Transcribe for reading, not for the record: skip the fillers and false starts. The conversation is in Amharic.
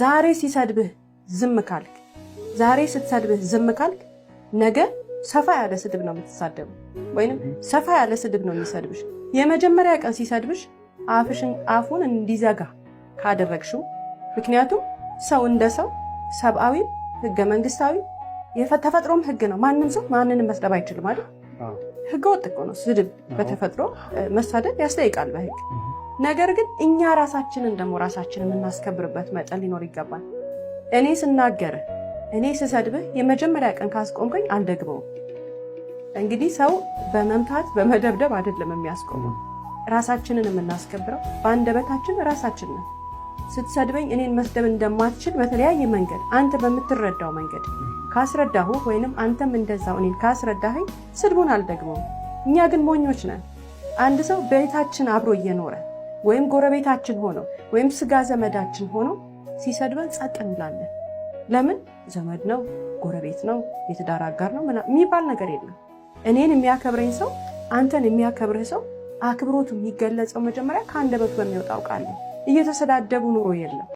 ዛሬ ሲሰድብህ ዝም ካልክ ዛሬ ስትሰድብህ ዝም ካልክ ነገ ሰፋ ያለ ስድብ ነው የምትሳደበው ወይንም ሰፋ ያለ ስድብ ነው የሚሰድብሽ የመጀመሪያ ቀን ሲሰድብሽ አፉን እንዲዘጋ ካደረግሽው ምክንያቱም ሰው እንደ ሰው ሰብአዊ ህገ መንግስታዊ የተፈጥሮም ህግ ነው ማንንም ሰው ማንንም መስደብ አይችልም አይደል ህገ ወጥ ነው ስድብ በተፈጥሮ መሳደብ ያስጠይቃል በህግ ነገር ግን እኛ ራሳችንን ደሞ ራሳችንን እናስከብርበት መጠን ሊኖር ይገባል እኔ ስናገር እኔ ስሰድብህ የመጀመሪያ ቀን ካስቆምከኝ አልደግመው እንግዲህ ሰው በመምታት በመደብደብ አይደለም የሚያስቆመው ራሳችንን የምናስከብረው በአንደበታችን ራሳችንን ስትሰድበኝ እኔን መስደብ እንደማትችል በተለያየ መንገድ አንተ በምትረዳው መንገድ ካስረዳሁ ወይንም አንተም እንደዛው እኔን ካስረዳኸኝ ስድቡን አልደግመው እኛ ግን ሞኞች ነን አንድ ሰው በቤታችን አብሮ እየኖረ ወይም ጎረቤታችን ሆኖ ወይም ስጋ ዘመዳችን ሆኖ ሲሰድበን ጸጥ እንላለን ለምን ዘመድ ነው ጎረቤት ነው የትዳር አጋር ነው የሚባል ነገር የለም እኔን የሚያከብረኝ ሰው አንተን የሚያከብርህ ሰው አክብሮቱ የሚገለጸው መጀመሪያ ከአንደበቱ በሚወጣው ቃል እየተሰዳደቡ ኑሮ የለም